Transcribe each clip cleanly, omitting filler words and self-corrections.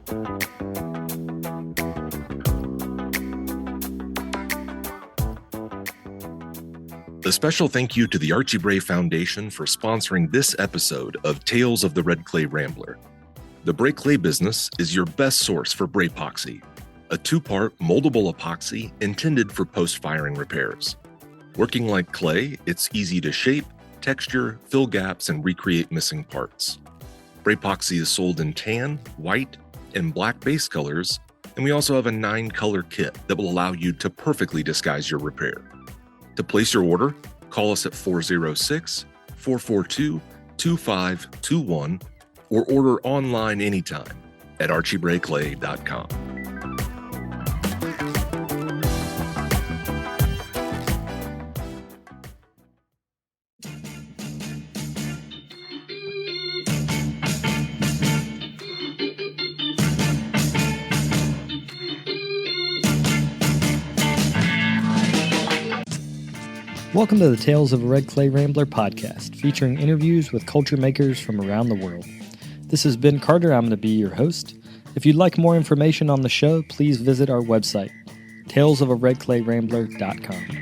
A special thank you to the Archie Bray Foundation for sponsoring this episode of Tales of the Red Clay Rambler. The Bray Clay business is your best source for Braypoxy, a two-part moldable epoxy intended for post-firing repairs. Working like clay, it's easy to shape, texture, fill gaps, and recreate missing parts. Braypoxy is sold in tan, white, and black base colors, and we also have a 9-color kit that will allow you to perfectly disguise your repair. To place your order, call us at 406-442-2521 or order online anytime at archiebrayclay.com. Welcome to the Tales of a Red Clay Rambler podcast, featuring interviews with culture makers from around the world. This is Ben Carter. I'm going to be your host. If you'd like more information on the show, please visit our website, talesofaredclayrambler.com.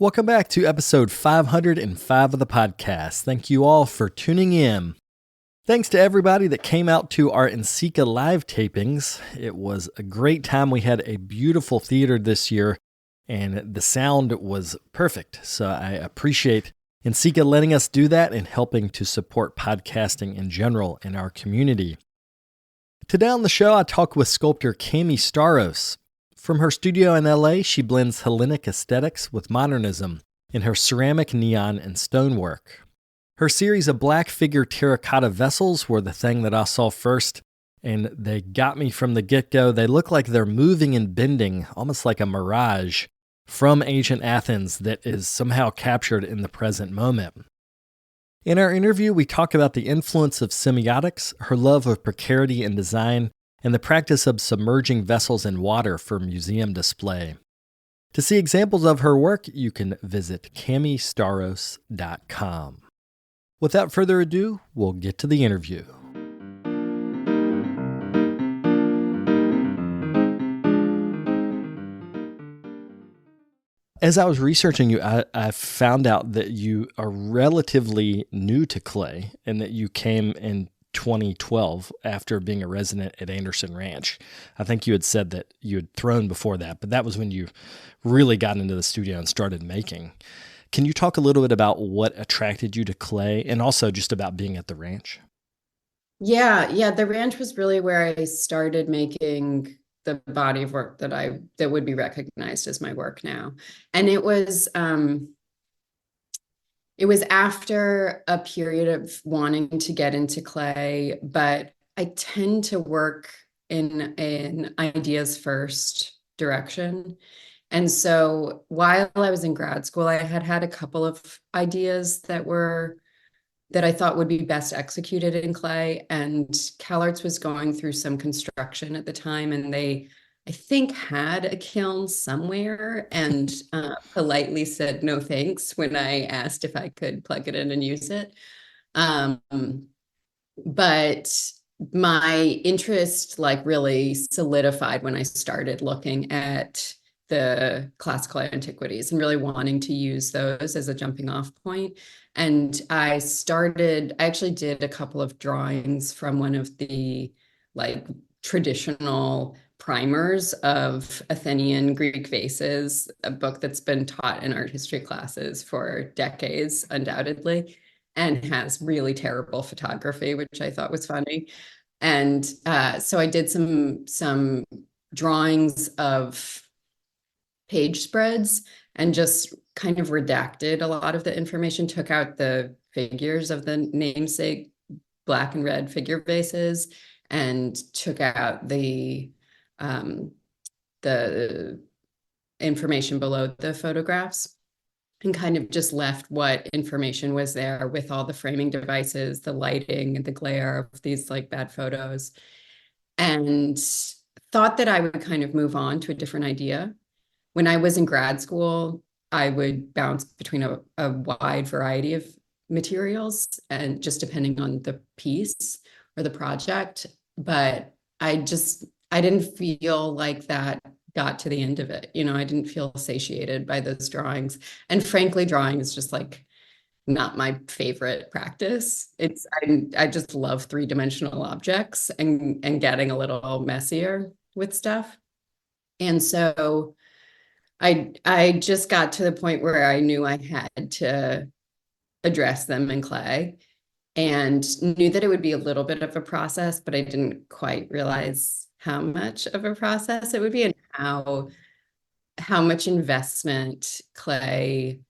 Welcome back to episode 505 of the podcast. Thank you all for tuning in. Thanks to everybody that came out to our NCECA live tapings. It was a great time. We had a beautiful theater this year, and the sound was perfect. So I appreciate NCECA letting us do that and helping to support podcasting in general in our community. Today on the show, I talk with sculptor Cammie Staros. From her studio in LA, she blends Hellenic aesthetics with modernism in her ceramic, neon, and stonework. Her series of black figure terracotta vessels were the thing that I saw first, and they got me from the get-go. They look like they're moving and bending, almost like a mirage, from ancient Athens that is somehow captured in the present moment. In our interview, we talk about the influence of semiotics, her love of precarity in design, and the practice of submerging vessels in water for museum display. To see examples of her work, you can visit CammieStaros.com. Without further ado, we'll get to the interview. As I was researching you, I found out that you are relatively new to clay and that you came in 2012 after being a resident at Anderson Ranch. I think you had said that you had thrown before that, but that was when you really got into the studio and started making. Can you talk a little bit about what attracted you to clay and also just about being at the ranch? Yeah. The ranch was really where I started making the body of work that would be recognized as my work now. And it was after a period of wanting to get into clay, but I tend to work in an ideas first direction. And so while I was in grad school, I had a couple of ideas that I thought would be best executed in clay. And CalArts was going through some construction at the time, and they, I think, had a kiln somewhere and politely said no thanks when I asked if I could plug it in and use it. But my interest really solidified when I started looking at the classical antiquities and really wanting to use those as a jumping off point. And I actually did a couple of drawings from one of the traditional primers of Athenian Greek vases, a book that's been taught in art history classes for decades, undoubtedly, and has really terrible photography, which I thought was funny. And so I did some drawings of page spreads and just kind of redacted a lot of the information, took out the figures of the namesake black and red figure vases, and took out the information below the photographs. and kind of just left what information was there with all the framing devices, the lighting and the glare of these like bad photos, and thought that I would kind of move on to a different idea. When I was in grad school, I would bounce between a wide variety of materials and just depending on the piece or the project. But I didn't feel like that got to the end of it. I didn't feel satiated by those drawings. And frankly, drawing is just like not my favorite practice. I just love three-dimensional objects and getting a little messier with stuff. And so I just got to the point where I knew I had to address them in clay and knew that it would be a little bit of a process, but I didn't quite realize how much of a process it would be and how much investment clay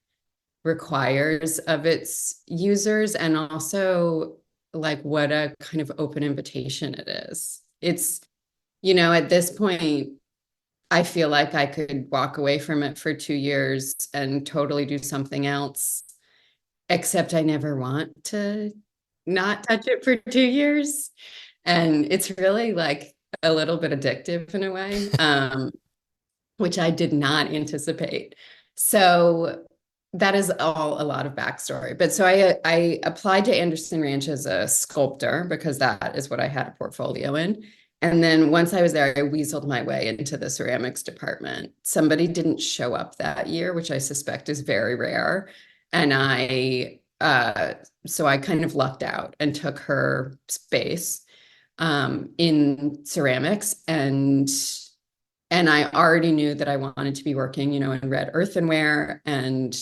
requires of its users, and also like what a kind of open invitation it is. It's, at this point, I feel like I could walk away from it for 2 years and totally do something else, except I never want to not touch it for 2 years. And it's really like a little bit addictive in a way, which I did not anticipate. So that is all a lot of backstory. But so I applied to Anderson Ranch as a sculptor because that is what I had a portfolio in. And then once I was there, I weaseled my way into the ceramics department. Somebody didn't show up that year, which I suspect is very rare. And so I kind of lucked out and took her space in ceramics, and I already knew that I wanted to be working, in red earthenware and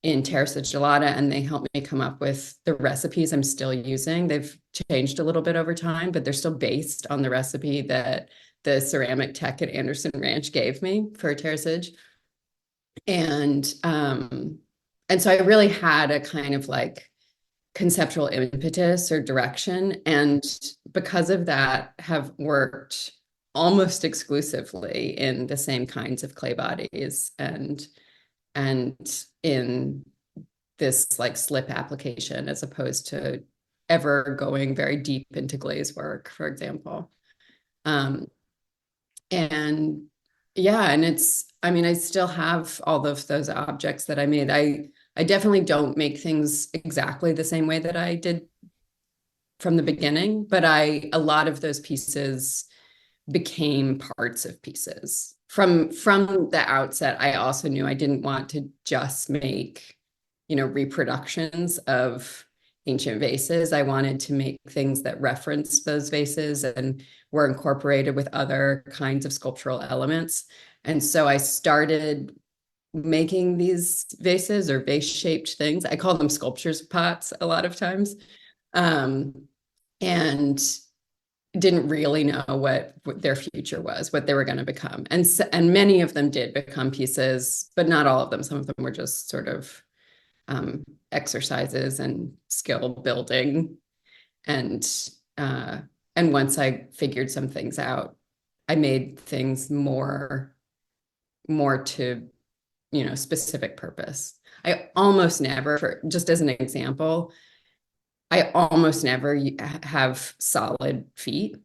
in terra sigillata, and they helped me come up with the recipes I'm still using. They've changed a little bit over time, but they're still based on the recipe that the ceramic tech at Anderson Ranch gave me for terra sig. And so I really had a kind of like conceptual impetus or direction, and because of that have worked almost exclusively in the same kinds of clay bodies and in this like slip application, as opposed to ever going very deep into glaze work, for example. And yeah, and I still have all of those objects that I made. I definitely don't make things exactly the same way that I did from the beginning, but a lot of those pieces became parts of pieces. From the outset, I also knew I didn't want to just make, reproductions of ancient vases. I wanted to make things that referenced those vases and were incorporated with other kinds of sculptural elements. And so I started making these vases or vase-shaped things. I call them sculptures pots a lot of times. And didn't really know what their future was, what they were going to become. And many of them did become pieces, but not all of them. Some of them were just sort of exercises and skill building. And once I figured some things out, I made things more to, specific purpose. I almost never, just as an example, I almost never have solid feet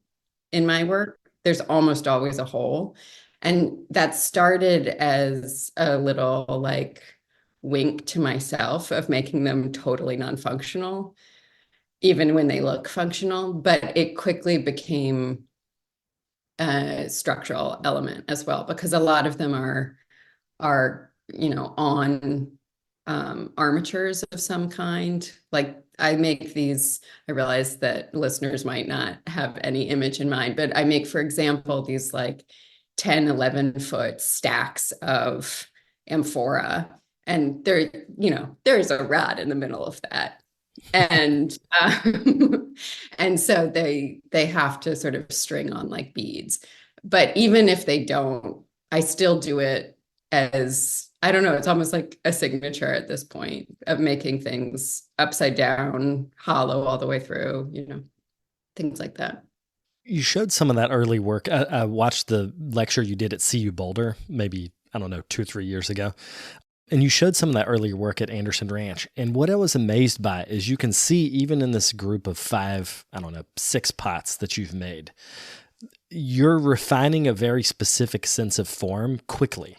in my work. There's almost always a hole. And that started as a little like wink to myself of making them totally non-functional, even when they look functional. But it quickly became a structural element as well, because a lot of them are on armatures of some kind. Like I realize that listeners might not have any image in mind, but I make, for example, these like 10, 11-foot stacks of amphora. And there's a rod in the middle of that. And and so they have to sort of string on like beads. But even if they don't, I still do it as, I don't know, it's almost like a signature at this point of making things upside down, hollow all the way through, things like that. You showed some of that early work. I watched the lecture you did at CU Boulder, maybe, I don't know, 2 or 3 years ago. And you showed some of that earlier work at Anderson Ranch. And what I was amazed by is you can see, even in this group of 6 pots that you've made, you're refining a very specific sense of form quickly.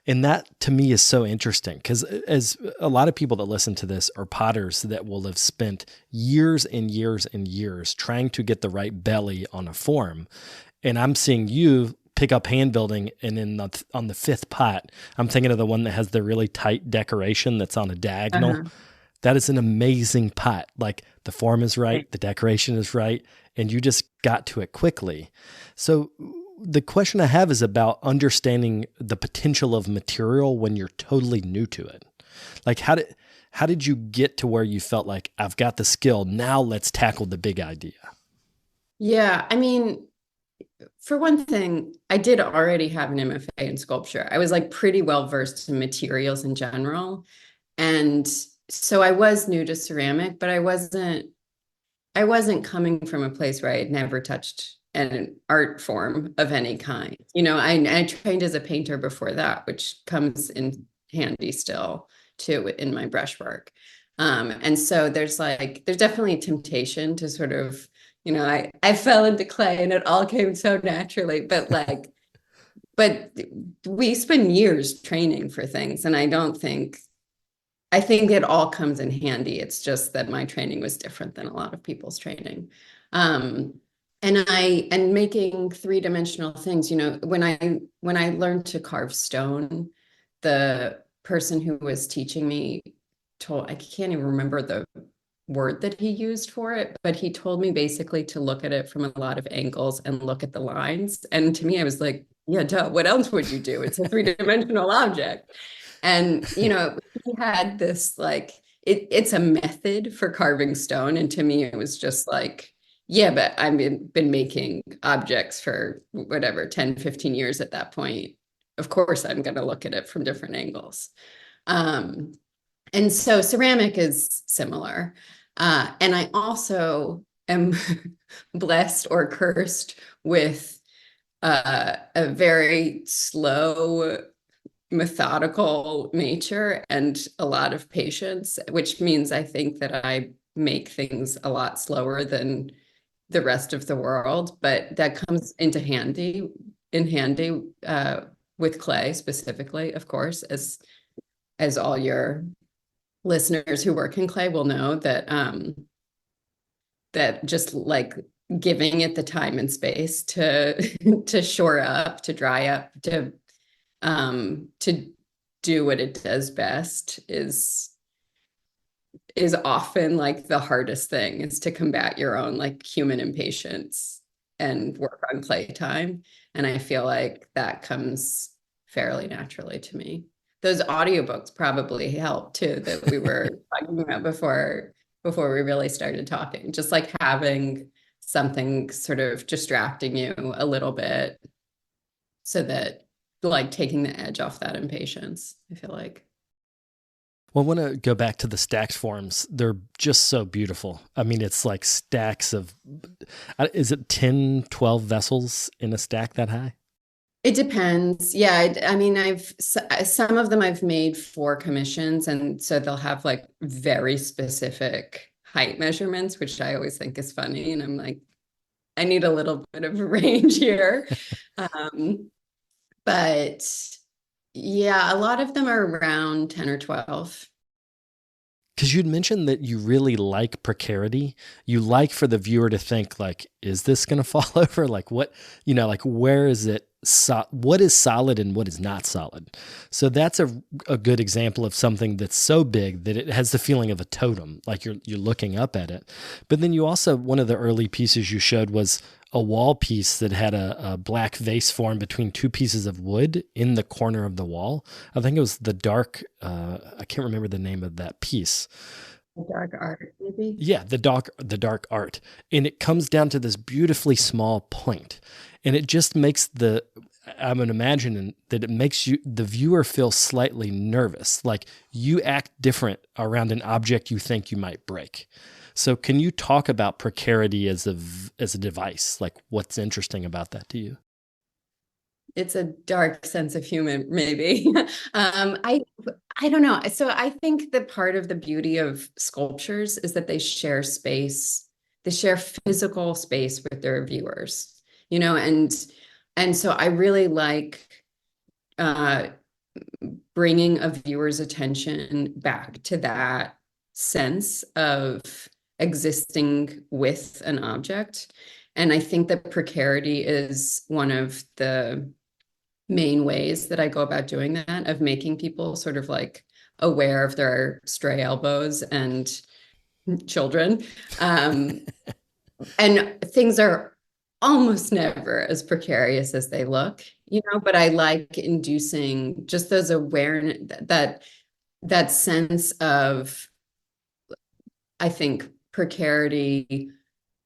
And that to me is so interesting, because as a lot of people that listen to this are potters that will have spent years and years and years trying to get the right belly on a form. And I'm seeing you pick up hand building, and on the 5th pot, I'm thinking of the one that has the really tight decoration that's on a diagonal. Uh-huh. That is an amazing pot. Like, the form is right, the decoration is right, and you just got to it quickly. So the question I have is about understanding the potential of material when you're totally new to it. Like, how did you get to where you felt like, I've got the skill, now let's tackle the big idea? Yeah, I mean, for one thing, I did already have an MFA in sculpture. I was like pretty well versed in materials in general. And so I was new to ceramic, but I wasn't coming from a place where I had never touched an art form of any kind. I trained as a painter before that, which comes in handy still too in my brushwork. And so there's definitely a temptation to sort of, I fell into clay and it all came so naturally, but we spend years training for things. And I think it all comes in handy. It's just that my training was different than a lot of people's training. And making 3-dimensional things, when I learned to carve stone, the person who was teaching me I can't even remember the word that he used for it, but he told me basically to look at it from a lot of angles and look at the lines. And to me, I was like, yeah, duh, what else would you do? It's a 3-dimensional object. And, he had this it's a method for carving stone. And to me, it was just like, yeah, but I've been making objects for whatever, 10, 15 years at that point. Of course, I'm going to look at it from different angles. And so ceramic is similar. And I also am blessed or cursed with a very slow, methodical nature and a lot of patience, which means I think that I make things a lot slower than the rest of the world, but that comes into handy with clay specifically, of course, as all your listeners who work in clay will know, that just like giving it the time and space to shore up, to dry up, to do what it does best is often like the hardest thing, is to combat your own like human impatience and work on playtime. And I feel like that comes fairly naturally to me. Those audiobooks probably help too, that we were talking about before we really started talking, just like having something sort of distracting you a little bit, so that like taking the edge off that impatience, I feel like. Well, I want to go back to the stacked forms. They're just so beautiful. I mean, it's like stacks of, is it 10, 12 vessels in a stack that high? It depends. Yeah. I mean, some of them I've made for commissions. And so they'll have like very specific height measurements, which I always think is funny. And I'm like, I need a little bit of a range here. But yeah, a lot of them are around 10 or 12. Because you'd mentioned that you really like precarity. You like for the viewer to think like, is this going to fall over? Like what, like where is it? What is solid and what is not solid? So that's a good example of something that's so big that it has the feeling of a totem, like you're looking up at it. But then you also, one of the early pieces you showed was a wall piece that had a black vase form between 2 pieces of wood in the corner of the wall. I think it was the dark, I can't remember the name of that piece. The dark art, maybe? Yeah, the dark art. And it comes down to this beautifully small point. And it just makes I'm imagining that it makes the viewer feel slightly nervous, like you act different around an object you think you might break. So can you talk about precarity as a device? Like what's interesting about that to you? It's a dark sense of humor, maybe. I don't know. So I think that part of the beauty of sculptures is that they share space, they share physical space with their viewers, and so I really like uh, bringing a viewer's attention back to that sense of existing with an object. And I think that precarity is one of the main ways that I go about doing that, of making people sort of like aware of their stray elbows and children. And things are almost never as precarious as they look, but I like inducing just those awareness, that sense of, I think precarity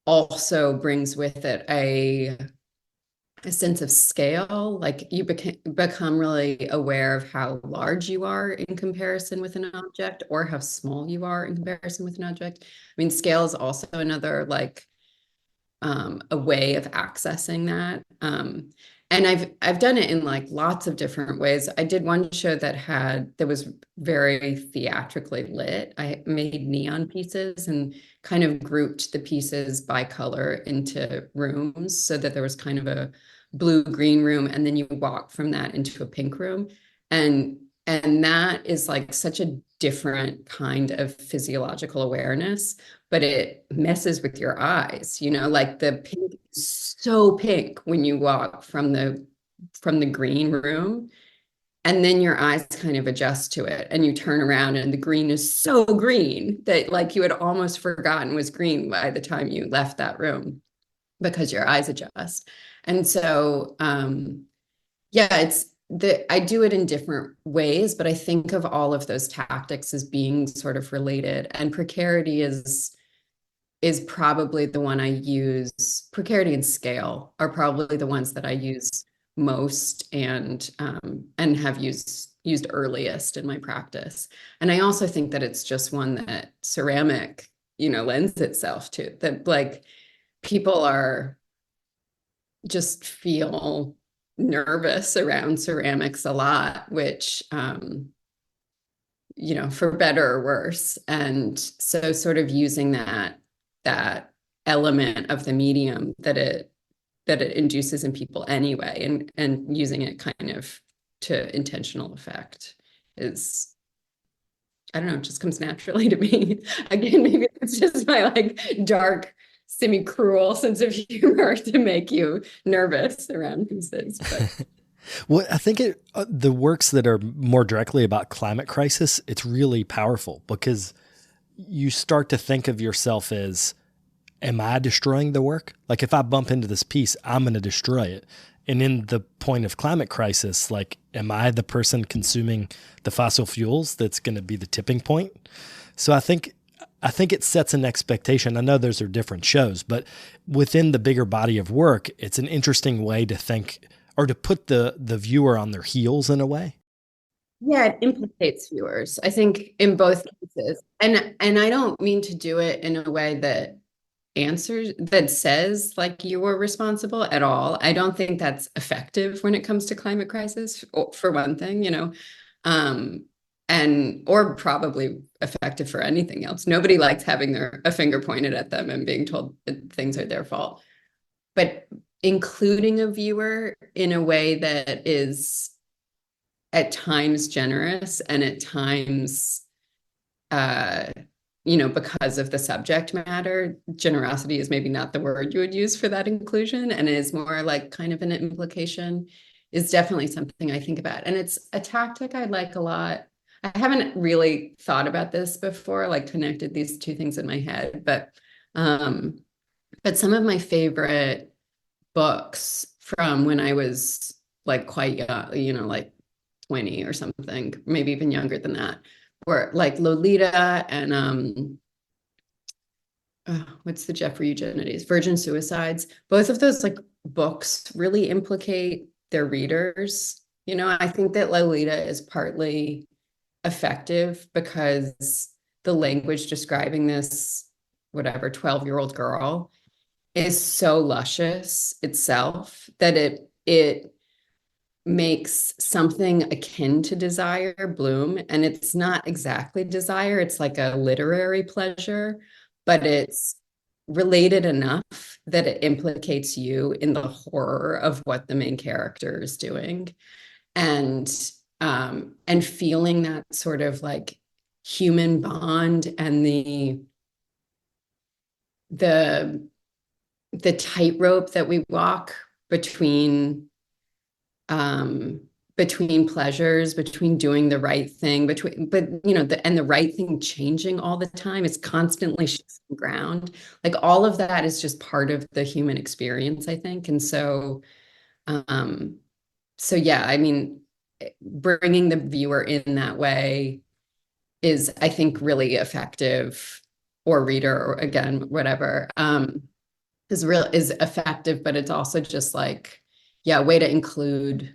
also brings with it a sense of scale. Like you become really aware of how large you are in comparison with an object, or how small you are in comparison with an object. I mean, scale is also another like a way of accessing that. And I've done it in like lots of different ways. I did one show that was very theatrically lit. I made neon pieces and kind of grouped the pieces by color into rooms, so that there was kind of a blue-green room, and then you walk from that into a pink room. And that is like such a different kind of physiological awareness, but it messes with your eyes, like the pink is so pink when you walk from the green room, and then your eyes kind of adjust to it, and you turn around and the green is so green that like you had almost forgotten was green by the time you left that room, because your eyes adjust. And so yeah, I do it in different ways, but I think of all of those tactics as being sort of related. And precarity is probably the one I use. Precarity and scale are probably the ones that I use most, and have used earliest in my practice. And I also think that it's just one that ceramic, lends itself to. That like people just feel nervous around ceramics a lot, which for better or worse. And so sort of using that element of the medium that it induces in people anyway, and using it kind of to intentional effect is, I don't know, it just comes naturally to me. Again, maybe it's just my like dark, semi-cruel sense of humor to make you nervous around pieces. But Well, I think the works that are more directly about climate crisis, it's really powerful, because you start to think of yourself as, am I destroying the work? Like if I bump into this piece, I'm going to destroy it. And in the point of climate crisis, like, am I the person consuming the fossil fuels that's going to be the tipping point? So I think it sets an expectation. I know those are different shows, but within the bigger body of work, it's an interesting way to think, or to put the viewer on their heels in a way. yeah, it implicates viewers, I think, in both cases. And I don't mean to do it in a way that says like you were responsible at all. I don't think that's effective when it comes to climate crisis, for one thing, and or probably effective for anything else. Nobody likes having a finger pointed at them and being told that things are their fault. But including a viewer in a way that is at times generous, and at times because of the subject matter, generosity is maybe not the word you would use for that inclusion, and is more like kind of an implication, is definitely something I think about. And it's a tactic I like a lot. I haven't really thought about this before, like connected these two things in my head, but some of my favorite books from when I was like quite young, like 20 or something, maybe even younger than that, were like Lolita and what's the Jeffrey Eugenides, Virgin Suicides. Both of those like books really implicate their readers. I think that Lolita is partly effective because the language describing this, whatever, 12-year-old girl is so luscious itself that it makes something akin to desire bloom. And it's not exactly desire, it's like a literary pleasure, but it's related enough that it implicates you in the horror of what the main character is doing. And feeling that sort of like human bond and the tightrope that we walk between um between pleasures, between doing the right thing, but the right thing changing all the time. It's constantly shifting ground. Like all of that is just part of the human experience, I think. And um so yeah, I mean, bringing the viewer in that way is, I think, really effective, or reader, or again, whatever, is effective, but it's also just like, yeah, a way to include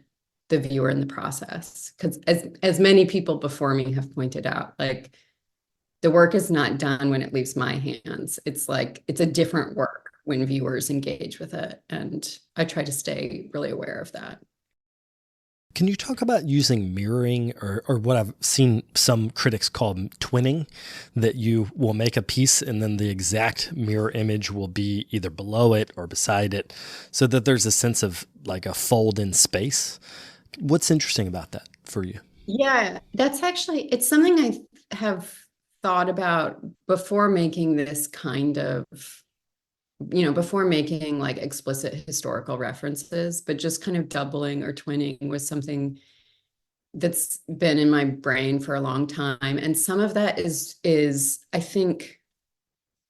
the viewer in the process. Because as many people before me have pointed out, like the work is not done when it leaves my hands. It's like it's a different work when viewers engage with it. And I try to stay really aware of that. Can you talk about using mirroring or what I've seen some critics call twinning, that you will make a piece and then the exact mirror image will be either below it or beside it, so that there's a sense of like a fold in space? What's interesting about that for you? Yeah, that's actually, it's something I have thought about before making this kind of, before making like explicit historical references, but just kind of doubling or twinning was something that's been in my brain for a long time. And some of that is I think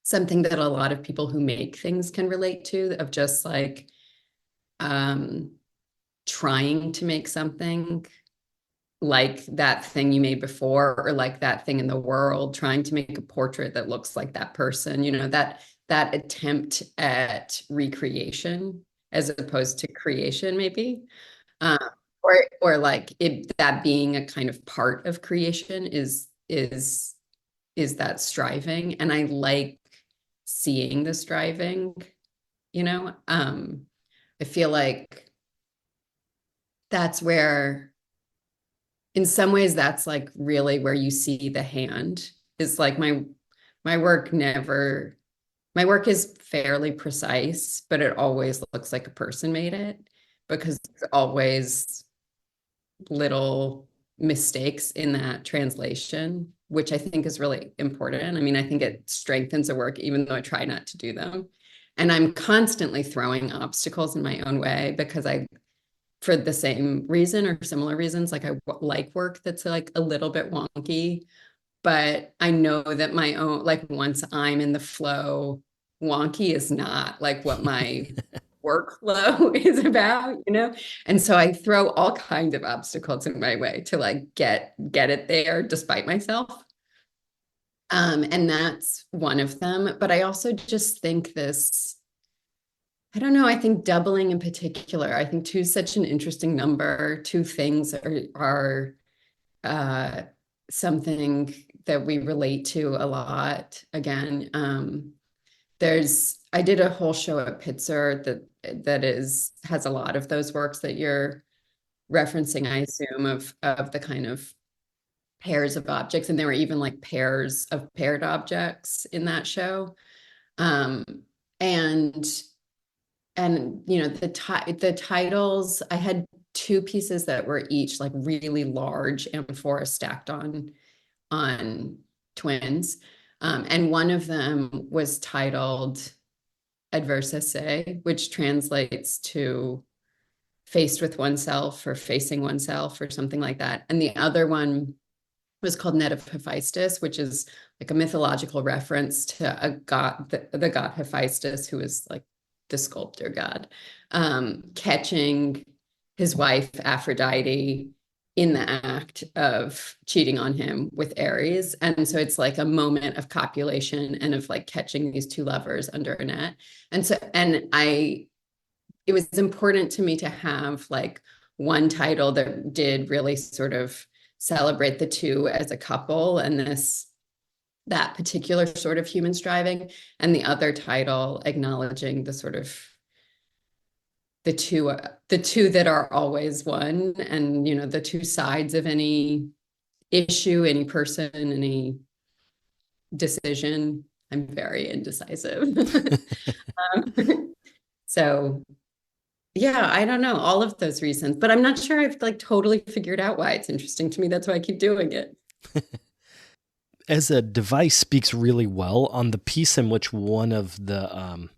something that a lot of people who make things can relate to, of just like um trying to make something like that thing you made before, or like that thing in the world, trying to make a portrait that looks like that person, that attempt at recreation as opposed to creation, maybe. um, or like that being a kind of part of creation is that striving. And I like seeing the striving, you know um I feel like that's where, in some ways, that's like really where you see the hand. Is like my work never my work is fairly precise, but it always looks like a person made it, because it's always little mistakes in that translation, which I think is really important. I mean, I think it strengthens the work, even though I try not to do them. And I'm constantly throwing obstacles in my own way, because for the same reason or similar reasons, like I like work that's like a little bit wonky, but I know that my own, like once I'm in the flow, wonky is not like what my workflow is about. And so I throw all kinds of obstacles in my way to like get it there despite myself. And that's one of them. But I also just think I don't know, I think doubling in particular, I think two is such an interesting number. Two things are uh, something that we relate to a lot. Again, I did a whole show at Pitzer that has a lot of those works that you're referencing, I assume, of the kind of pairs of objects, and there were even like pairs of paired objects in that show. Um, and the titles, I had two pieces that were each like really large amphoras stacked on twins. And one of them was titled Adversa Se, which translates to faced with oneself or facing oneself or something like that. And the other one was called Net of Hephaestus, which is like a mythological reference to a god, the god Hephaestus, who is like the sculptor god, catching his wife Aphrodite in the act of cheating on him with Ares. And so it's like a moment of copulation and of like catching these two lovers under a net. It was important to me to have like one title that did really sort of celebrate the two as a couple and that particular sort of human striving, and the other title acknowledging the sort of the two that are always one, and the two sides of any issue, any person, any decision. I'm very indecisive. So yeah, I don't know all of those reasons, but I'm not sure I've like totally figured out why it's interesting to me. That's why I keep doing it. As a device speaks really well on the piece in which one of the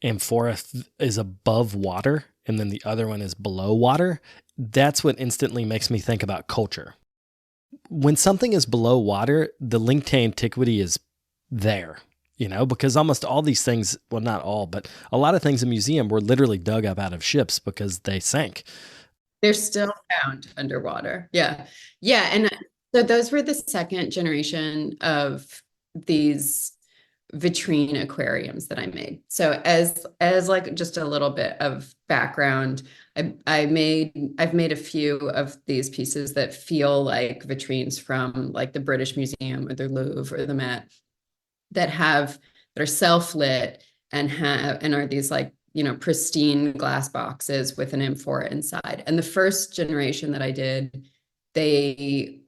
amphora is above water and then the other one is below water. That's what instantly makes me think about culture. When something is below water, the link to antiquity is there, because almost all these things, well, not all, but a lot of things in museum were literally dug up out of ships because they sank. They're still found underwater. Yeah. Yeah. And so those were the second generation of these vitrine aquariums that I made. So as like just a little bit of background, I've made a few of these pieces that feel like vitrines from like the British Museum or the Louvre or the Met that are self-lit and are these like, pristine glass boxes with an amphora inside. And the first generation that I did, I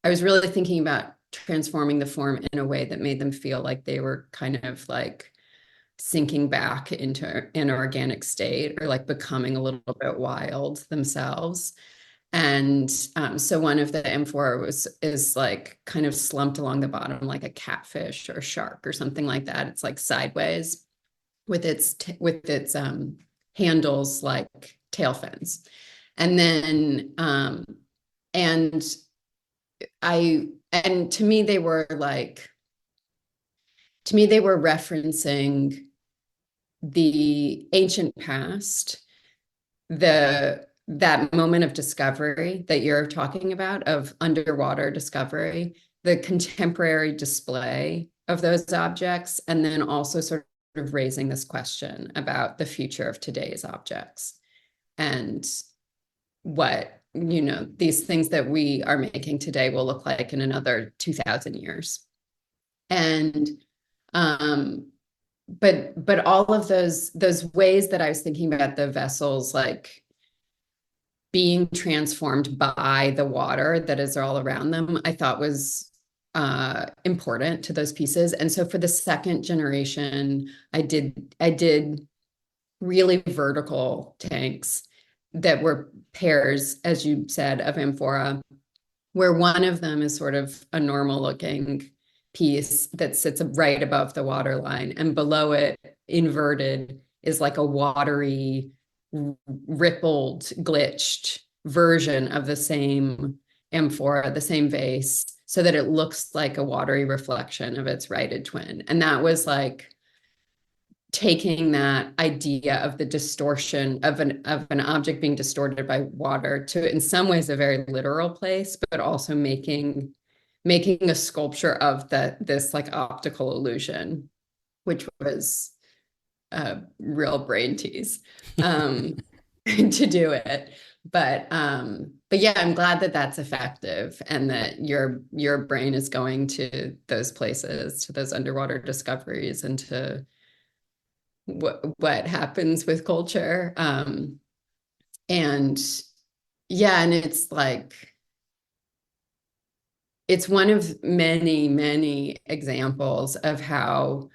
was really thinking about transforming the form in a way that made them feel like they were kind of like sinking back into an organic state or like becoming a little bit wild themselves. And so one of the amphora is like kind of slumped along the bottom like a catfish or a shark or something like that. It's like sideways with its handles like tail fins. And then and to me they were referencing the ancient past, that moment of discovery that you're talking about, of underwater discovery, the contemporary display of those objects, and then also sort of raising this question about the future of today's objects and what, these things that we are making today will look like in another 2,000 years. And but all of those ways that I was thinking about the vessels like being transformed by the water that is all around them, I thought was important to those pieces. And so for the second generation, I did really vertical tanks that were pairs, as you said, of amphora, where one of them is sort of a normal looking piece that sits right above the water line, and below it, inverted, is like a watery, rippled, glitched version of the same amphora, the same vase, so that it looks like a watery reflection of its righted twin. And that was like taking that idea of the distortion of an object being distorted by water to, in some ways, a very literal place, but also making a sculpture of this like optical illusion, which was a real brain tease to do it. But yeah, I'm glad that that's effective, and that your brain is going to those places, to those underwater discoveries, and to what happens with culture. And yeah, and it's like, it's one of many, many examples of how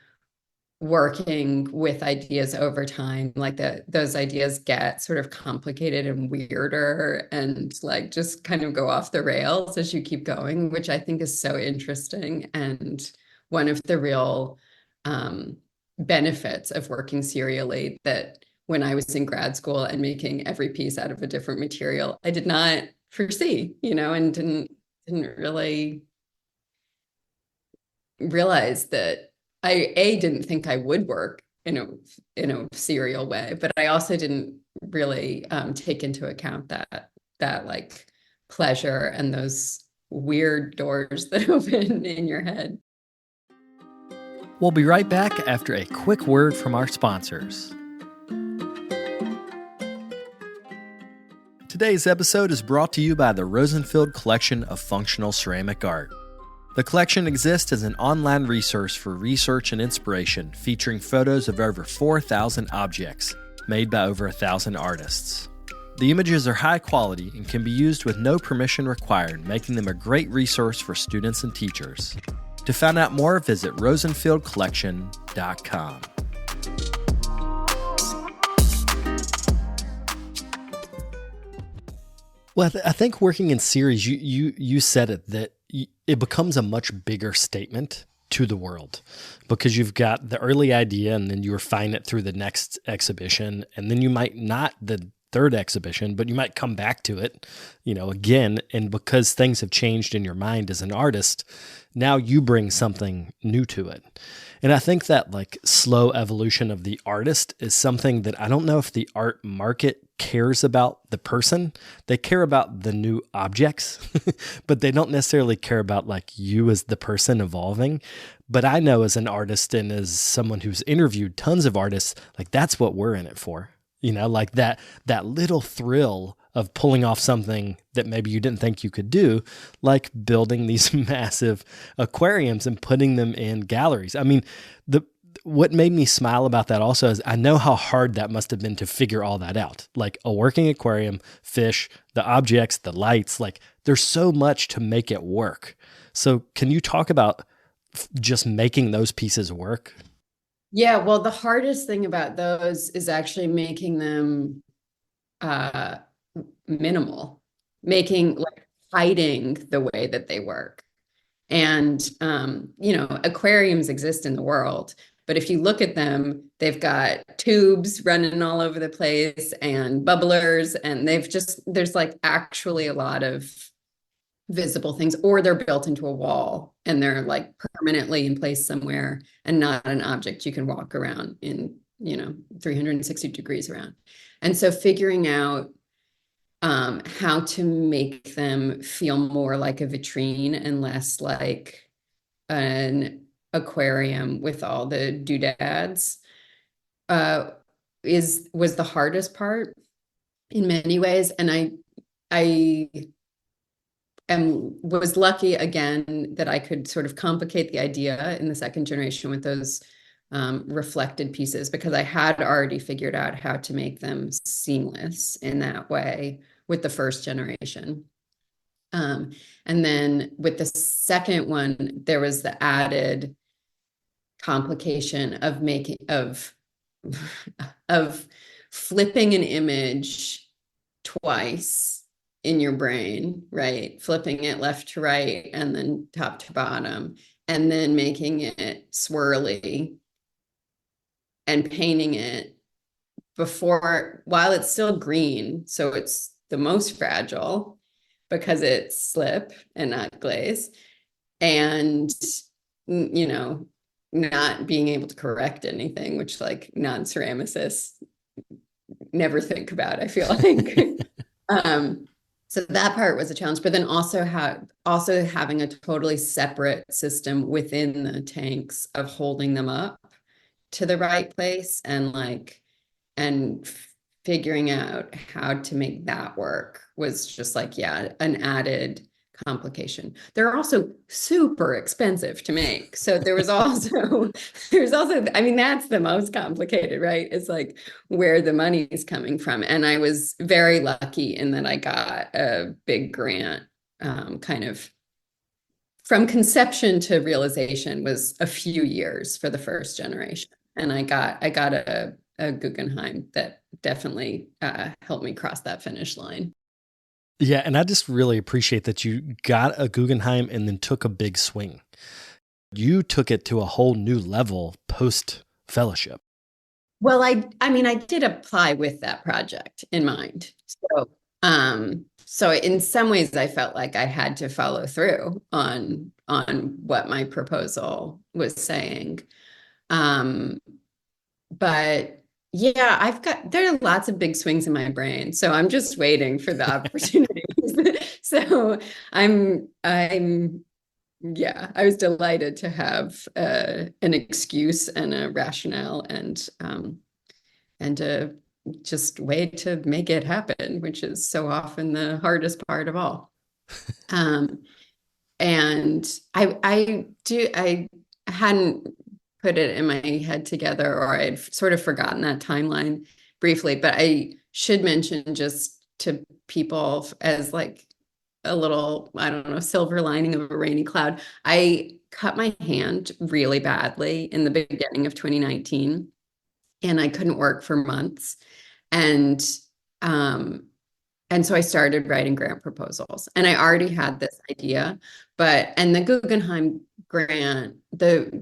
working with ideas over time, like those ideas get sort of complicated and weirder and like just kind of go off the rails as you keep going, which I think is so interesting. And one of the real benefits of working serially, that when I was in grad school and making every piece out of a different material, I did not foresee, and didn't really realize that I didn't think I would work in a serial way, but I also didn't really take into account that like pleasure and those weird doors that open in your head. We'll be right back after a quick word from our sponsors. Today's episode is brought to you by the Rosenfield Collection of Functional Ceramic Art. The collection exists as an online resource for research and inspiration, featuring photos of over 4,000 objects, made by over 1,000 artists. The images are high quality and can be used with no permission required, making them a great resource for students and teachers. To find out more, visit rosenfieldcollection.com. Well, I think working in series, you said it, that it becomes a much bigger statement to the world, because you've got the early idea and then you refine it through the next exhibition, and then you might not the third exhibition, but you might come back to it, again. And because things have changed in your mind as an artist, now you bring something new to it. And I think that like slow evolution of the artist is something that I don't know if the art market cares about the person. They care about the new objects, but they don't necessarily care about like you as the person evolving. But I know as an artist and as someone who's interviewed tons of artists, like that's what we're in it for. Like that little thrill of pulling off something that maybe you didn't think you could do, like building these massive aquariums and putting them in galleries. I mean, what made me smile about that also is I know how hard that must have been to figure all that out. Like a working aquarium, fish, the objects, the lights, like there's so much to make it work. So can you talk about just making those pieces work? Yeah, well, the hardest thing about those is actually making them minimal, hiding the way that they work. And, aquariums exist in the world, but if you look at them, they've got tubes running all over the place and bubblers, and there's like actually a lot of visible things, or they're built into a wall and they're like permanently in place somewhere and not an object you can walk around in, 360 degrees around. And so figuring out how to make them feel more like a vitrine and less like an aquarium with all the doodads was the hardest part in many ways. And I was lucky again that I could sort of complicate the idea in the second generation with those reflected pieces, because I had already figured out how to make them seamless in that way with the first generation. And then with the second one, there was the added complication of of flipping an image twice in your brain, right? Flipping it left to right and then top to bottom, and then making it swirly and painting it while it's still green. So it's the most fragile because it's slip and not glaze, and, not being able to correct anything, which like non-ceramicists never think about, I feel like. So that part was a challenge, but then also having a totally separate system within the tanks of holding them up to the right place and figuring out how to make that work was just like, yeah, an added complication. They're also super expensive to make. So there's also, I mean, that's the most complicated, right? It's like where the money is coming from. And I was very lucky in that I got a big grant, kind of from conception to realization was a few years for the first generation. And I got a Guggenheim that definitely helped me cross that finish line. Yeah, and I just really appreciate that you got a Guggenheim and then took a big swing. You took it to a whole new level post-fellowship. Well, I mean, I did apply with that project in mind. So in some ways, I felt like I had to follow through on what my proposal was saying. But yeah, there are lots of big swings in my brain, so I'm just waiting for the opportunities. So yeah, I was delighted to have an excuse and a rationale and a just way to make it happen, which is so often the hardest part of all. And I hadn't put it in my head together, or I'd sort of forgotten that timeline. briefly, but I should mention just to people as like a little, I don't know, silver lining of a rainy cloud. I cut my hand really badly in the beginning of 2019, and I couldn't work for months. And um, and so I started writing grant proposals, and I already had this idea, and the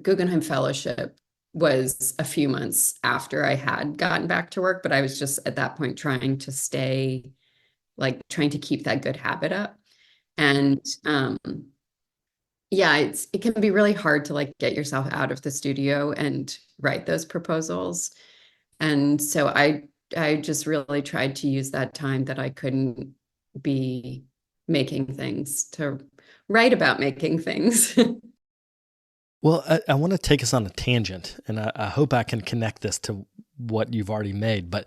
Guggenheim Fellowship was a few months after I had gotten back to work, but I was just at that point trying to keep that good habit up. And yeah, it can be really hard to like get yourself out of the studio and write those proposals. And so I just really tried to use that time that I couldn't be making things to write about making things. Well, I want to take us on a tangent, and I hope I can connect this to what you've already made. But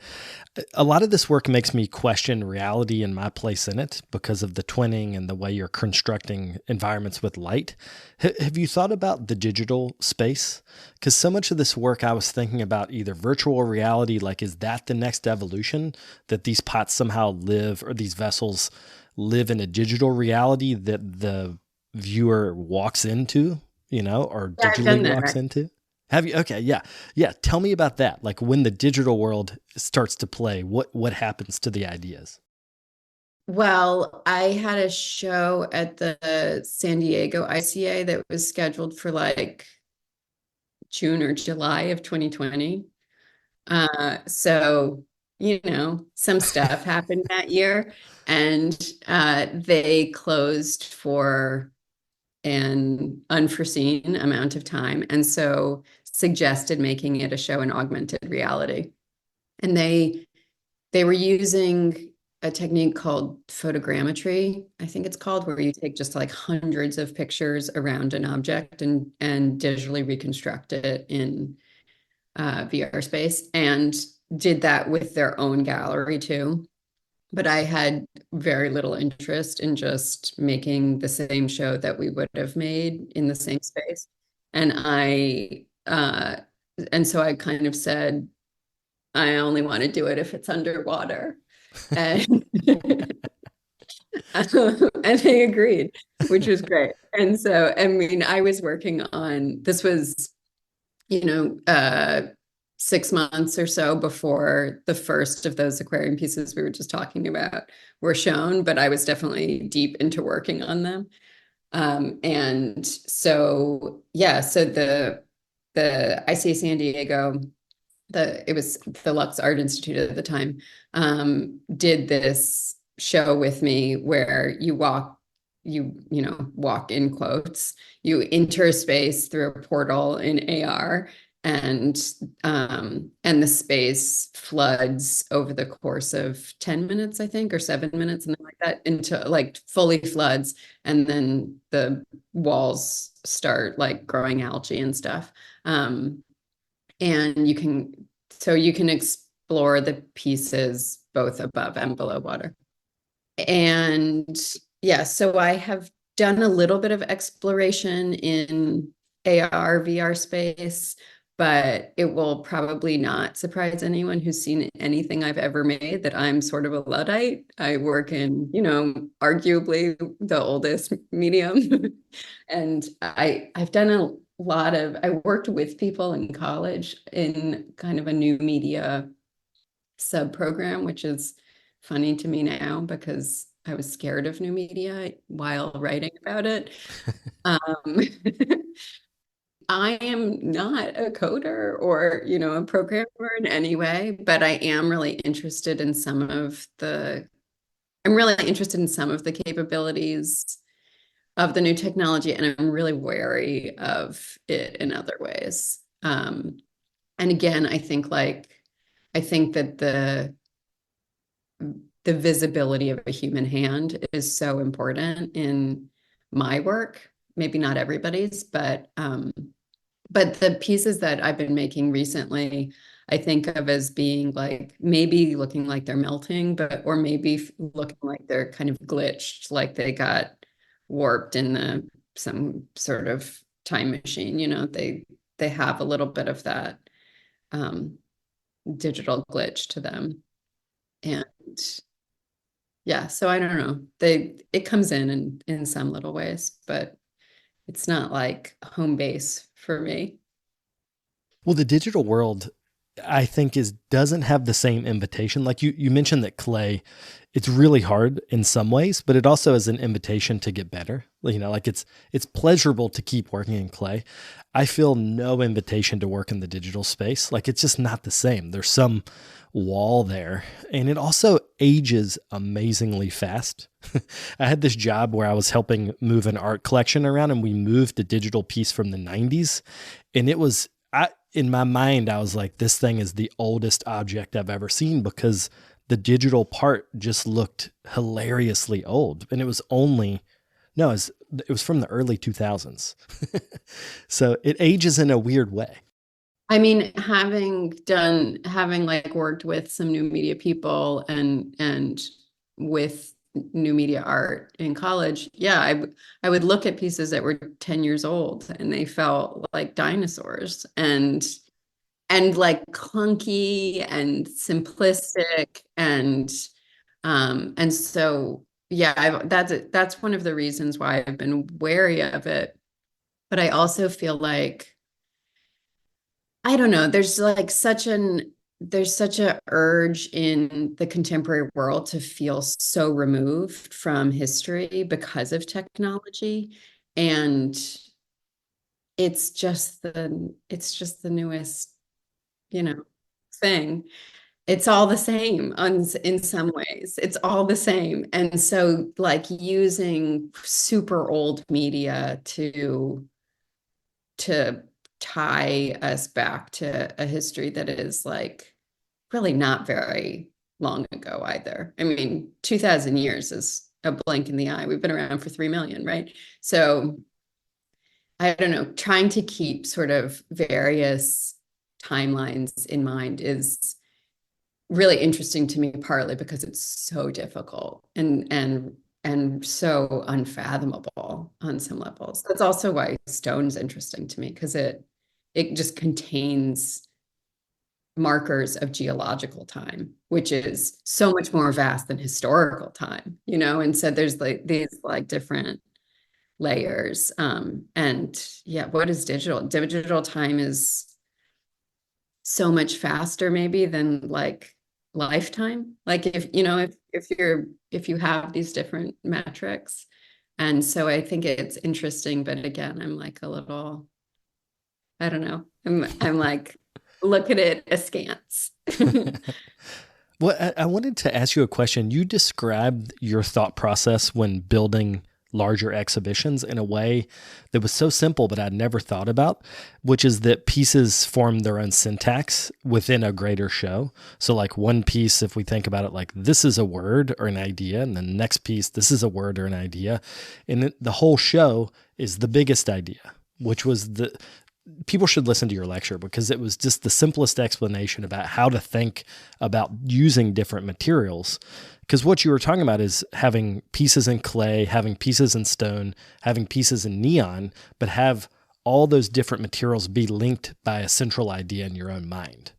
a lot of this work makes me question reality and my place in it because of the twinning and the way you're constructing environments with light. Have you thought about the digital space? Because so much of this work I was thinking about either virtual reality, like is that the next evolution, that these pots somehow live, or these vessels live in a digital reality that the viewer walks into? Or Yeah, I've done digitally that. walks into? Have you? Okay, yeah. Yeah, tell me about that. Like when the digital world starts to play, what happens to the ideas? Well, I had a show at the San Diego ICA that was scheduled for like June or July of 2020. So, some stuff happened that year, and they closed for an unforeseen amount of time, and so suggested making it a show in augmented reality. And they were using a technique called photogrammetry, I think it's called, where you take just like hundreds of pictures around an object and digitally reconstruct it in VR space, and did that with their own gallery too. But I had very little interest in just making the same show that we would have made in the same space. And and so I kind of said, I only want to do it if it's underwater. And and they agreed, which was great. And so, I mean, I was working on this was, you know, 6 months or so before the first of those aquarium pieces we were just talking about were shown, but I was definitely deep into working on them. And so, yeah, so the ICA San Diego, it was the Lux Art Institute at the time, did this show with me where you walk in quotes, you enter a space through a portal in AR, and the space floods over the course of 10 minutes, I think, or 7 minutes, something like that, into like fully floods, and then the walls start like growing algae and stuff. And you can explore the pieces both above and below water. And yeah, so I have done a little bit of exploration in AR, VR space, but it will probably not surprise anyone who's seen anything I've ever made that I'm sort of a Luddite. I work in, arguably the oldest medium. And I've done I worked with people in college in kind of a new media sub program, which is funny to me now because I was scared of new media while writing about it. Um, I am not a coder or, a programmer in any way, but I'm really interested in some of the capabilities of the new technology, and I'm really wary of it in other ways. And again, I think that the visibility of a human hand is so important in my work. Maybe not everybody's, but the pieces that I've been making recently, I think of as being like maybe looking like they're melting, or maybe looking like they're kind of glitched, like they got warped in some sort of time machine. They have a little bit of that. Um, digital glitch to them. And yeah, so I don't know. It comes in some little ways, but it's not like home base for me. Well, the digital world, I think, doesn't have the same invitation. Like you mentioned that clay, it's really hard in some ways, but it also is an invitation to get better. Like it's pleasurable to keep working in clay. I feel no invitation to work in the digital space. Like it's just not the same. There's some wall there, and it also ages amazingly fast. I had this job where I was helping move an art collection around, and we moved a digital piece from the 90s, and it was in my mind, I was like, this thing is the oldest object I've ever seen because the digital part just looked hilariously old. And it was it was from the early 2000s. So it ages in a weird way. I mean, having like worked with some new media people and with new media art in college, yeah, I would look at pieces that were 10 years old and they felt like dinosaurs and like clunky and simplistic and so yeah, that's one of the reasons why I've been wary of it. But I also feel like I don't know. There's such a urge in the contemporary world to feel so removed from history because of technology. And it's just the newest, you know, thing. It's all the same in some ways. It's all the same. And so like using super old media to tie us back to a history that is like really not very long ago either. I mean, 2000 years is a blink in the eye. We've been around for 3 million, right? So I don't know, trying to keep sort of various timelines in mind is really interesting to me, partly because it's so difficult and so unfathomable on some levels. That's also why stone's interesting to me, because it just contains markers of geological time, which is so much more vast than historical time, you know? And so there's like these like different layers. And yeah, what is digital? Digital time is so much faster maybe than like lifetime. Like if you know, if you have these different metrics. And so I think it's interesting, but again, I'm like a little, I don't know. I'm like, look at it askance. Well, I wanted to ask you a question. You described your thought process when building larger exhibitions in a way that was so simple, but I'd never thought about, which is that pieces form their own syntax within a greater show. So like one piece, if we think about it, like this is a word or an idea, and the next piece, this is a word or an idea. And the whole show is the biggest idea, which was people should listen to your lecture because it was just the simplest explanation about how to think about using different materials. Because what you were talking about is having pieces in clay, having pieces in stone, having pieces in neon, but have all those different materials be linked by a central idea in your own mind.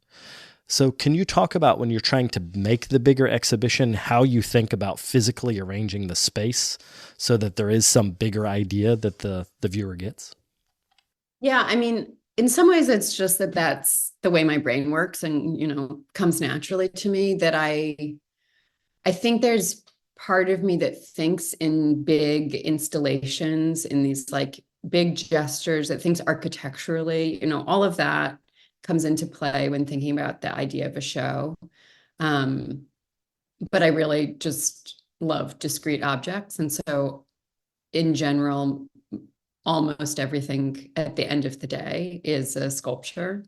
So can you talk about when you're trying to make the bigger exhibition, how you think about physically arranging the space so that there is some bigger idea that the viewer gets? Yeah, I mean, in some ways it's just that's the way my brain works and, you know, comes naturally to me that I think there's part of me that thinks in big installations, in these like big gestures, that thinks architecturally, you know, all of that comes into play when thinking about the idea of a show. Um, but I really just love discrete objects. And so in general, almost everything at the end of the day is a sculpture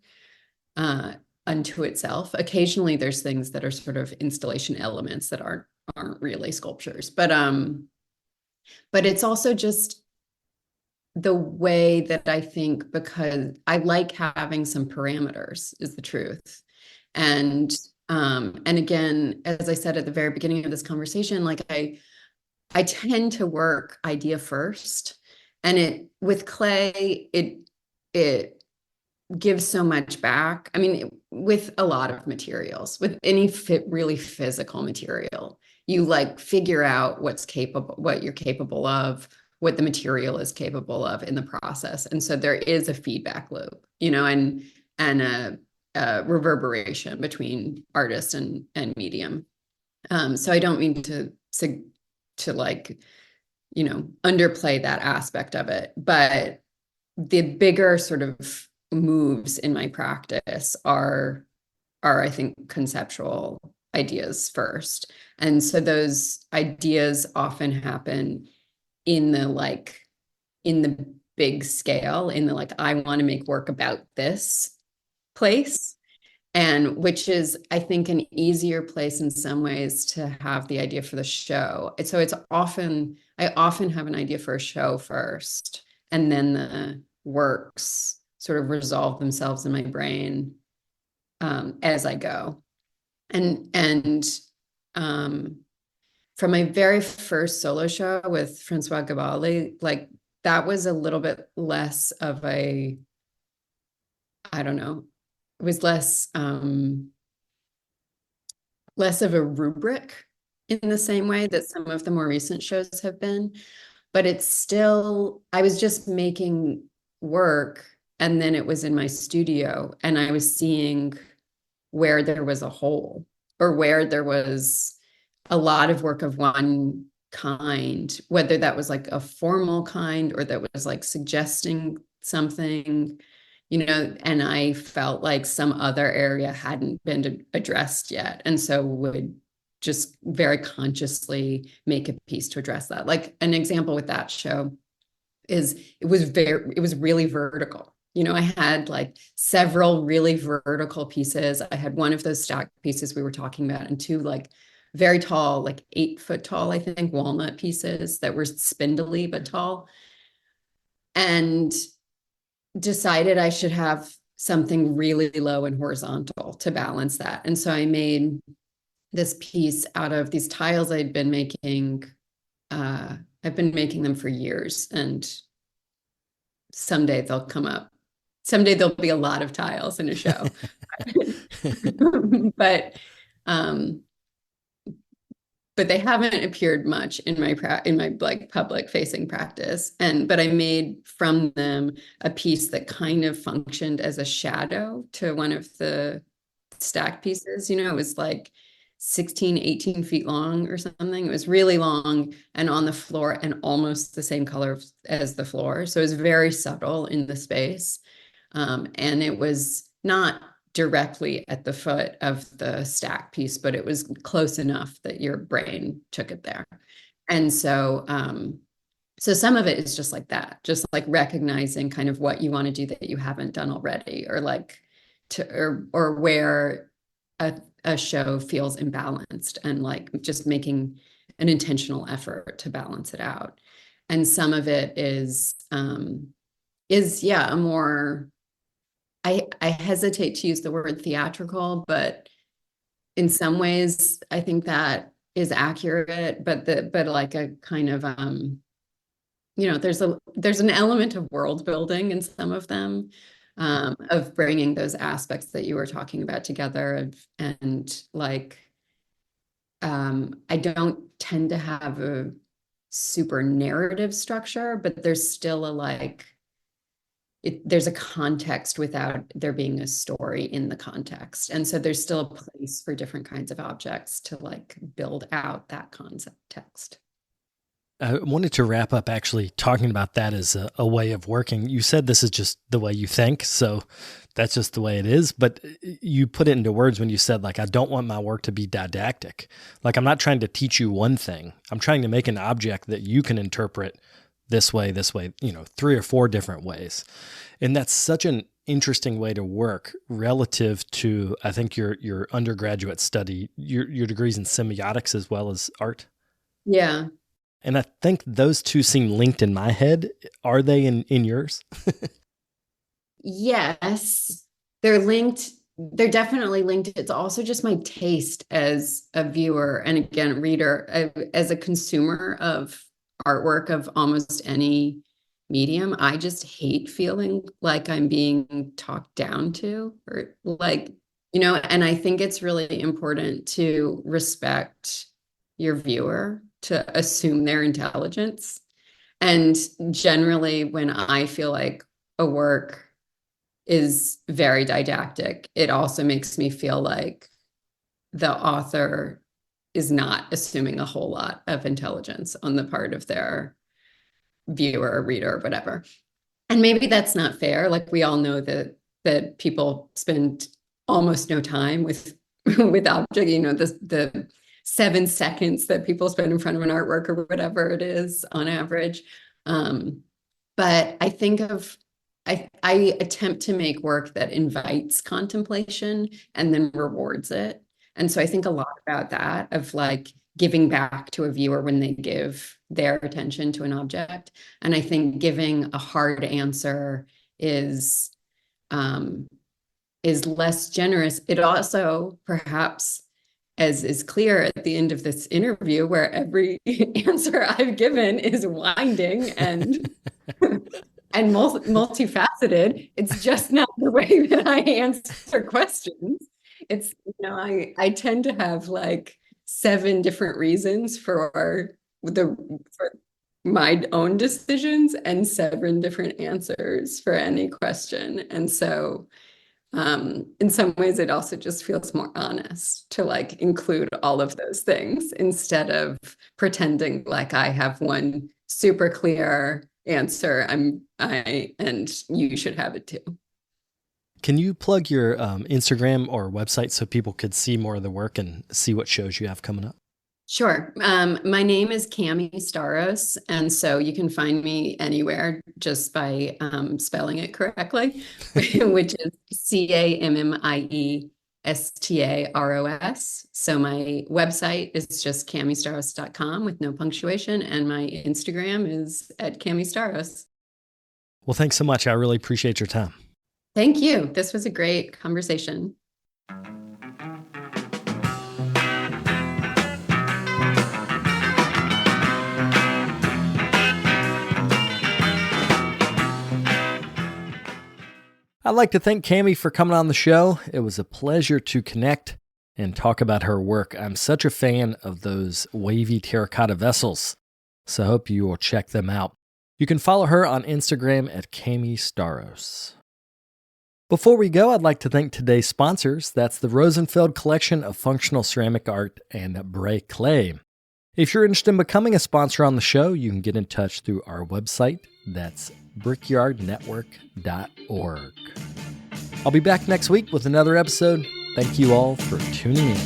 unto itself. Occasionally there's things that are sort of installation elements that aren't really sculptures, but it's also just the way that I think, because I like having some parameters is the truth. And again, as I said at the very beginning of this conversation, like I tend to work idea first. And with clay, it gives so much back. I mean, with a lot of materials, with any really physical material, you like figure out what you're capable of, what the material is capable of in the process. And so there is a feedback loop, and a reverberation between artist and medium. So I don't mean to like, underplay that aspect of it, but the bigger sort of moves in my practice are I think conceptual ideas first. And so those ideas often happen in the big scale, in the like, I want to make work about this place. And which is, I think, an easier place in some ways to have the idea for the show. So I often have an idea for a show first, and then the works sort of resolve themselves in my brain as I go. And from my very first solo show with Francois Gabali, like that was a little bit less of a, I don't know, it was less of a rubric in the same way that some of the more recent shows have been. But it's still, I was just making work, and then it was in my studio, and I was seeing where there was a hole, or where there was a lot of work of one kind, whether that was like a formal kind or that was like suggesting something, and I felt like some other area hadn't been addressed yet. And so would just very consciously make a piece to address that. Like an example with that show is it was really vertical. I had like several really vertical pieces. I had one of those stacked pieces we were talking about, and two like very tall, like 8 foot tall, I think, walnut pieces that were spindly but tall. And decided I should have something really low and horizontal to balance that. And so I made this piece out of these tiles I'd been making. I've been making them for years, and someday they'll come up. Someday there'll be a lot of tiles in a show. but they haven't appeared much in my like public facing practice. But I made from them a piece that kind of functioned as a shadow to one of the stacked pieces. It was like 16, 18 feet long or something. It was really long and on the floor and almost the same color as the floor. So it was very subtle in the space. And it was not directly at the foot of the stack piece, but it was close enough that your brain took it there. And so some of it is just like that, just like recognizing kind of what you want to do that you haven't done already, or like or where a show feels imbalanced, and like just making an intentional effort to balance it out. And some of it is a more, I hesitate to use the word theatrical, but in some ways I think that is accurate, but like a kind of there's an element of world building in some of them, of bringing those aspects that you were talking about together, and like I don't tend to have a super narrative structure, but there's still a like there's a context without there being a story in the context. And so there's still a place for different kinds of objects to like build out that context. I wanted to wrap up actually talking about that as a way of working. You said this is just the way you think, so that's just the way it is. But you put it into words when you said, like, I don't want my work to be didactic. Like, I'm not trying to teach you one thing. I'm trying to make an object that you can interpret this way, 3 or 4 different ways. And that's such an interesting way to work relative to, I think, your undergraduate study, your degrees in semiotics as well as art. Yeah. And I think those two seem linked in my head. Are they in yours? Yes, they're linked. They're definitely linked. It's also just my taste as a viewer and, again, reader, as a consumer of artwork of almost any medium. I just hate feeling like I'm being talked down to, or like, and I think it's really important to respect your viewer, to assume their intelligence. And generally, when I feel like a work is very didactic, it also makes me feel like the author is not assuming a whole lot of intelligence on the part of their viewer or reader or whatever. And maybe that's not fair. Like, we all know that people spend almost no time with object, the 7 seconds that people spend in front of an artwork or whatever it is on average. But I think I attempt to make work that invites contemplation and then rewards it. And so I think a lot about that, of like giving back to a viewer when they give their attention to an object. And I think giving a hard answer is less generous. It also, perhaps, as is clear at the end of this interview, where every answer I've given is winding and and multifaceted. It's just not the way that I answer questions. It's, I tend to have like 7 different reasons for my own decisions and 7 different answers for any question. And so in some ways, it also just feels more honest to like include all of those things instead of pretending like I have one super clear answer. And you should have it too. Can you plug your Instagram or website so people could see more of the work and see what shows you have coming up? Sure. My name is Cammie Staros, and so you can find me anywhere just by spelling it correctly, which is CammieStaros. So my website is just cammiestaros.com with no punctuation, and my Instagram is at Cammie Staros. Well, thanks so much. I really appreciate your time. Thank you. This was a great conversation. I'd like to thank Cammie for coming on the show. It was a pleasure to connect and talk about her work. I'm such a fan of those wavy terracotta vessels, so I hope you will check them out. You can follow her on Instagram at Cammie Staros. Before we go, I'd like to thank today's sponsors. That's the Rosenfeld Collection of Functional Ceramic Art and Bray Clay. If you're interested in becoming a sponsor on the show, you can get in touch through our website. That's brickyardnetwork.org. I'll be back next week with another episode. Thank you all for tuning in.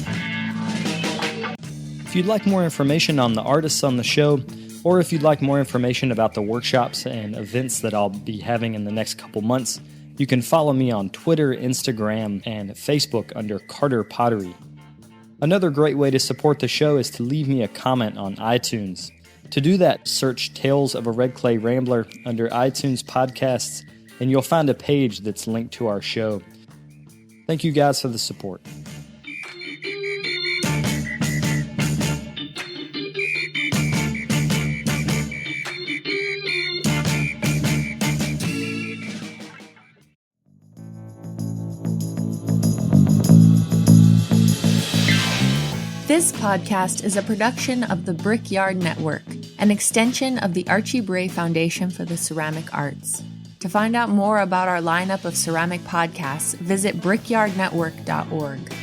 If you'd like more information on the artists on the show, or if you'd like more information about the workshops and events that I'll be having in the next couple months, you can follow me on Twitter, Instagram, and Facebook under Carter Pottery. Another great way to support the show is to leave me a comment on iTunes. To do that, search Tales of a Red Clay Rambler under iTunes Podcasts, and you'll find a page that's linked to our show. Thank you guys for the support. This podcast is a production of the Brickyard Network, an extension of the Archie Bray Foundation for the Ceramic Arts. To find out more about our lineup of ceramic podcasts, visit brickyardnetwork.org.